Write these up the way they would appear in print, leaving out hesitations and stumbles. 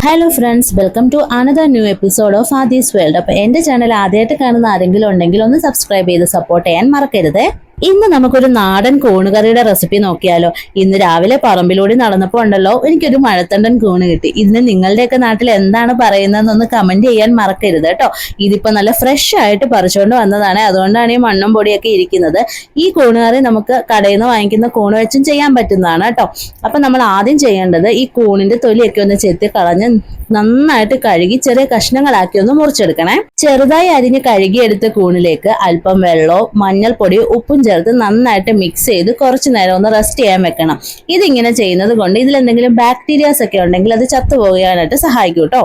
Hello friends, welcome to another new episode of Aadi's world. അപ്പോൾ എൻ്റെ channel ആദ്യമായിട്ട് കാണുന്ന ആരെങ്കിലും ഉണ്ടെങ്കിൽ ഒന്ന് സബ്സ്ക്രൈബ് ചെയ്ത് സപ്പോർട്ട് ചെയ്യാൻ മറക്കരുത്. ഇന്ന് നമുക്കൊരു നാടൻ കൂണുകറിയുടെ റെസിപ്പി നോക്കിയാലോ. ഇന്ന് രാവിലെ പറമ്പിലൂടെ നടന്നപ്പോൾ ഉണ്ടല്ലോ, എനിക്കൊരു മഴത്തണ്ടൻ കൂണ് കിട്ടി. ഇതിന് നിങ്ങളുടെയൊക്കെ നാട്ടിൽ എന്താണ് പറയുന്നതെന്നൊന്ന് കമന്റ് ചെയ്യാൻ മറക്കരുത് കേട്ടോ. ഇതിപ്പോ നല്ല ഫ്രഷ് ആയിട്ട് പറിച്ചുകൊണ്ട് വന്നതാണ്, അതുകൊണ്ടാണ് ഈ മണ്ണും പൊടിയൊക്കെ ഇരിക്കുന്നത്. ഈ കൂണുകറി നമുക്ക് കടയിൽ നിന്ന് വാങ്ങിക്കുന്ന കൂണ് വെച്ചും ചെയ്യാൻ പറ്റുന്നതാണ് കേട്ടോ. അപ്പൊ നമ്മൾ ആദ്യം ചെയ്യേണ്ടത് ഈ കൂണിന്റെ തൊലിയൊക്കെ ഒന്ന് ചെത്തി കളഞ്ഞ് നന്നായിട്ട് കഴുകി ചെറിയ കഷ്ണങ്ങളാക്കി ഒന്ന് മുറിച്ചെടുക്കണേ. ചെറുതായി അരിഞ്ഞ് കഴുകിയെടുത്ത കൂണിലേക്ക് അല്പം വെള്ളവും മഞ്ഞൾപ്പൊടി ഉപ്പും ചേർത്ത് നന്നായിട്ട് മിക്സ് ചെയ്ത് കുറച്ചു നേരം ഒന്ന് റെസ്റ്റ് ചെയ്യാൻ വെക്കണം. ഇതിങ്ങനെ ചെയ്യുന്നത് കൊണ്ട് ഇതിൽ എന്തെങ്കിലും ബാക്ടീരിയാസ് ഒക്കെ ഉണ്ടെങ്കിൽ അത് ചത്തുപോകാനായിട്ട് സഹായിക്കും കേട്ടോ.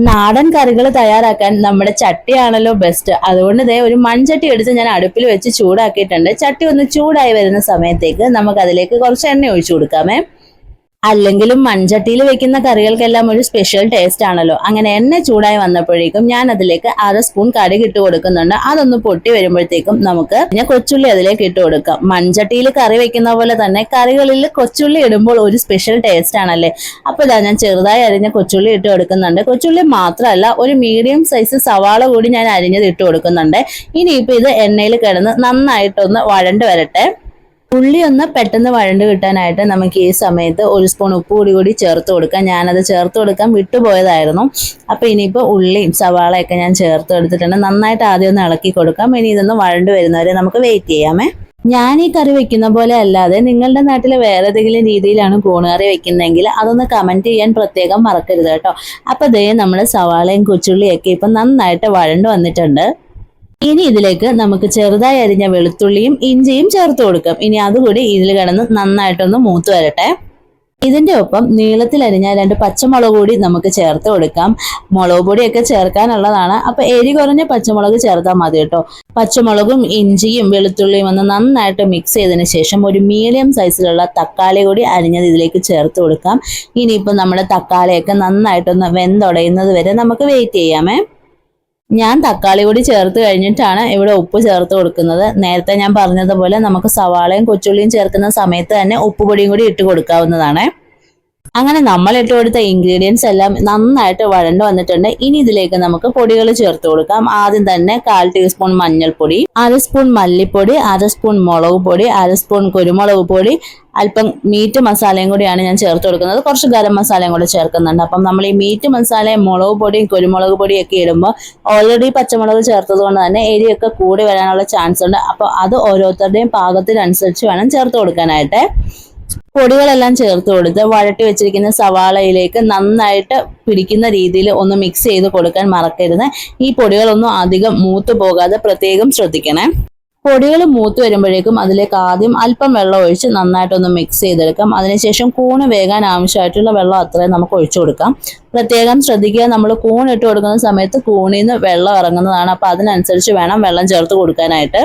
നാടൻ കറികൾ തയ്യാറാക്കാൻ നമ്മുടെ ചട്ടിയാണല്ലോ ബെസ്റ്റ്. അതുകൊണ്ട് ഒരു മൺചട്ടി എടുത്ത് ഞാൻ അടുപ്പിൽ വെച്ച് ചൂടാക്കിയിട്ടുണ്ട്. ചട്ടി ഒന്ന് ചൂടായി വരുന്ന സമയത്തേക്ക് നമുക്ക് അതിലേക്ക് കുറച്ച് എണ്ണ ഒഴിച്ചു കൊടുക്കാമേ. അല്ലെങ്കിലും മൺചട്ടിയിൽ വെക്കുന്ന കറികൾക്കെല്ലാം ഒരു സ്പെഷ്യൽ ടേസ്റ്റ് ആണല്ലോ. അങ്ങനെ എണ്ണ ചൂടായി വന്നപ്പോഴേക്കും ഞാൻ അതിലേക്ക് 1/2 സ്പൂൺ കടുക് ഇട്ട് കൊടുക്കുന്നുണ്ട്. അതൊന്ന് പൊട്ടി വരുമ്പോഴത്തേക്കും നമുക്ക് കൊച്ചുള്ളി അതിലേക്ക് ഇട്ട് കൊടുക്കാം. മൺചട്ടിയിൽ കറി വെക്കുന്ന പോലെ തന്നെ കറികളിൽ കൊച്ചുള്ളി ഇടുമ്പോൾ ഒരു സ്പെഷ്യൽ ടേസ്റ്റ് ആണല്ലേ. അപ്പൊ ഞാൻ ചെറുതായി അരിഞ്ഞ കൊച്ചുള്ളി ഇട്ട് കൊടുക്കുന്നുണ്ട്. കൊച്ചുള്ളി മാത്രമല്ല, ഒരു മീഡിയം സൈസ് സവാള കൂടി ഞാൻ അരിഞ്ഞത് ഇട്ട് കൊടുക്കുന്നുണ്ട്. ഇനിയിപ്പോ ഇത് എണ്ണയിൽ കിടന്ന് നന്നായിട്ടൊന്ന് വഴണ്ട് വരട്ടെ. ഉള്ളി ഒന്ന് പെട്ടെന്ന് വഴണ്ട് കിട്ടാനായിട്ട് നമുക്ക് ഈ സമയത്ത് 1 സ്പൂൺ ഉപ്പ് കൂടി ചേർത്ത് കൊടുക്കാം. ഞാനത് ചേർത്ത് കൊടുക്കാൻ വിട്ടുപോയതായിരുന്നു. അപ്പൊ ഇനിയിപ്പോൾ ഉള്ളിയും സവാളയൊക്കെ ഞാൻ ചേർത്ത് എടുത്തിട്ടുണ്ട്. നന്നായിട്ട് ആദ്യം ഒന്ന് ഇളക്കി കൊടുക്കാം. ഇനി ഇതൊന്ന് വഴണ്ട് വരുന്നവരെ നമുക്ക് വെയിറ്റ് ചെയ്യാമേ. ഞാൻ ഈ കറി വെക്കുന്ന പോലെ അല്ലാതെ നിങ്ങളുടെ നാട്ടിൽ വേറെ ഏതെങ്കിലും രീതിയിലാണ് കൂണുകറി വെക്കുന്നതെങ്കിൽ അതൊന്ന് കമന്റ് ചെയ്യാൻ പ്രത്യേകം മറക്കരുത് കേട്ടോ. അപ്പൊ നമ്മുടെ സവാളയും കൊച്ചുള്ളിയൊക്കെ ഇപ്പൊ നന്നായിട്ട് വഴണ്ട് വന്നിട്ടുണ്ട്. ഇനി ഇതിലേക്ക് നമുക്ക് ചെറുതായി അരിഞ്ഞ വെളുത്തുള്ളിയും ഇഞ്ചിയും ചേർത്ത് കൊടുക്കാം. ഇനി അതുകൂടി ഇതിൽ കിടന്ന് നന്നായിട്ടൊന്ന് മൂത്ത് വരട്ടെ. ഇതിന്റെ ഒപ്പം നീളത്തിൽ അരിഞ്ഞ 2 പച്ചമുളക് കൂടി നമുക്ക് ചേർത്ത് കൊടുക്കാം. മുളക് പൊടിയൊക്കെ ചേർക്കാനുള്ളതാണ്. അപ്പൊ എരി കുറഞ്ഞ പച്ചമുളക് ചേർത്താൽ മതി കേട്ടോ. പച്ചമുളകും ഇഞ്ചിയും വെളുത്തുള്ളിയും ഒന്ന് നന്നായിട്ട് മിക്സ് ചെയ്തതിന് ശേഷം ഒരു മീഡിയം സൈസിലുള്ള തക്കാളി കൂടി അരിഞ്ഞത് ഇതിലേക്ക് ചേർത്ത് കൊടുക്കാം. ഇനിയിപ്പോൾ നമ്മുടെ തക്കാളിയൊക്കെ നന്നായിട്ടൊന്ന് വെന്തുടയുന്നത് വരെ നമുക്ക് വെയിറ്റ് ചെയ്യാമേ. ഞാൻ തക്കാളി കൂടി ചേർത്ത് കഴിഞ്ഞിട്ടാണ് ഇവിടെ ഉപ്പ് ചേർത്ത് കൊടുക്കുന്നത്. നേരത്തെ ഞാൻ പറഞ്ഞതുപോലെ നമുക്ക് സവാളയും കൊച്ചുള്ളിയും ചേർക്കുന്ന സമയത്ത് തന്നെ ഉപ്പുപൊടിയും കൂടി ഇട്ട് കൊടുക്കാവുന്നതാണ്. അങ്ങനെ നമ്മൾ ഇട്ട് കൊടുത്ത ഇൻഗ്രീഡിയൻസ് എല്ലാം നന്നായിട്ട് വഴണ്ട് വന്നിട്ടുണ്ട്. ഇനി ഇതിലേക്ക് നമുക്ക് പൊടികൾ ചേർത്ത് കൊടുക്കാം. ആദ്യം തന്നെ 1/4 ടീസ്പൂൺ മഞ്ഞൾപ്പൊടി, 1/2 സ്പൂൺ മല്ലിപ്പൊടി, 1/2 സ്പൂൺ മുളക് പൊടി, 1/2 സ്പൂൺ കുരുമുളക് പൊടി, അല്പം മീറ്റ് മസാലയും കൂടിയാണ് ഞാൻ ചേർത്ത് കൊടുക്കുന്നത്. കുറച്ച് ഗരം മസാലയും കൂടെ ചേർക്കുന്നുണ്ട്. അപ്പം നമ്മൾ ഈ മീറ്റ് മസാലയും മുളക് പൊടിയും കുരുമുളക് പൊടിയും ഒക്കെ ഇടുമ്പോൾ ഓൾറെഡി പച്ചമുളക് ചേർത്തത് കൊണ്ട് തന്നെ എരിയൊക്കെ കൂടി വരാനുള്ള ചാൻസ് ഉണ്ട്. അപ്പോൾ അത് ഓരോരുത്തരുടെയും പാകത്തിനനുസരിച്ച് വേണം ചേർത്ത് കൊടുക്കാനായിട്ട്. പൊടികളെല്ലാം ചേർത്ത് കൊടുത്ത് വഴട്ടി വെച്ചിരിക്കുന്ന സവാളയിലേക്ക് നന്നായിട്ട് പിടിക്കുന്ന രീതിയിൽ ഒന്ന് മിക്സ് ചെയ്ത് കൊടുക്കാൻ മറക്കരുത്. ഈ പൊടികളൊന്നും അധികം മൂത്ത് പോകാതെ പ്രത്യേകം ശ്രദ്ധിക്കണേ. പൊടികൾ മൂത്ത് വരുമ്പോഴേക്കും അതിലേക്ക് ആദ്യം അല്പം വെള്ളം ഒഴിച്ച് നന്നായിട്ടൊന്ന് മിക്സ് ചെയ്തെടുക്കാം. അതിനുശേഷം കൂണ് വേകാൻ ആവശ്യമായിട്ടുള്ള വെള്ളം അത്രയും നമുക്ക് ഒഴിച്ചു കൊടുക്കാം. പ്രത്യേകം ശ്രദ്ധിക്കുക, നമ്മൾ കൂൺ ഇട്ട് കൊടുക്കുന്ന സമയത്ത് കൂണിൽ നിന്ന് വെള്ളം ഇറങ്ങുന്നതാണ്. അപ്പൊ അതിനനുസരിച്ച് വേണം വെള്ളം ചേർത്ത് കൊടുക്കാനായിട്ട്.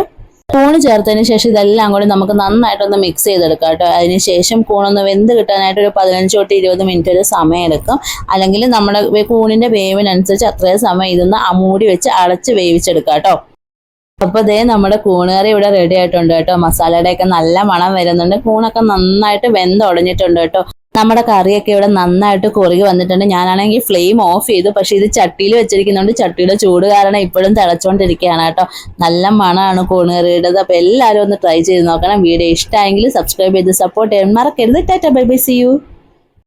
കൂണ് ചേർത്തതിന് ശേഷം ഇതെല്ലാം കൂടി നമുക്ക് നന്നായിട്ടൊന്ന് മിക്സ് ചെയ്തെടുക്കാം കേട്ടോ. അതിനുശേഷം കൂണൊന്ന് വെന്ത് കിട്ടാനായിട്ട് ഒരു 15 തൊട്ട് 20 മിനിറ്റ് ഒരു സമയം എടുക്കും. അല്ലെങ്കിൽ നമ്മുടെ കൂണിന്റെ വേവിനനുസരിച്ച് അത്രയും സമയം ഇതൊന്ന് മൂടി വെച്ച് അടച്ച് വേവിച്ചെടുക്കാം കേട്ടോ. അപ്പൊ നമ്മുടെ കൂണുകറി ഇവിടെ റെഡി ആയിട്ടുണ്ട് കേട്ടോ. മസാലയുടെ ഒക്കെ നല്ല മണം വരുന്നുണ്ട്. കൂണൊക്കെ നന്നായിട്ട് വെന്തുടഞ്ഞിട്ടുണ്ട് കേട്ടോ. നമ്മുടെ കറിയൊക്കെ ഇവിടെ നന്നായിട്ട് കുറുകി വന്നിട്ടുണ്ട്. ഞാനാണെങ്കിൽ ഫ്ലെയിം ഓഫ് ചെയ്തു. പക്ഷെ ഇത് ചട്ടിയിൽ വെച്ചിരിക്കുന്നുണ്ട്. ചട്ടിയുടെ ചൂട് കാരണം ഇപ്പോഴും തിളച്ചുകൊണ്ടിരിക്കുകയാണ് കേട്ടോ. നല്ല മണമാണ് കൂണുകറിയുടേത്. അപ്പൊ എല്ലാവരും ഒന്ന് ട്രൈ ചെയ്ത് നോക്കണം. വീഡിയോ ഇഷ്ടമായെങ്കിൽ സബ്സ്ക്രൈബ് ചെയ്ത് സപ്പോർട്ട് ചെയ്യാൻ മറക്കരുത്. Tata, bye bye, see U.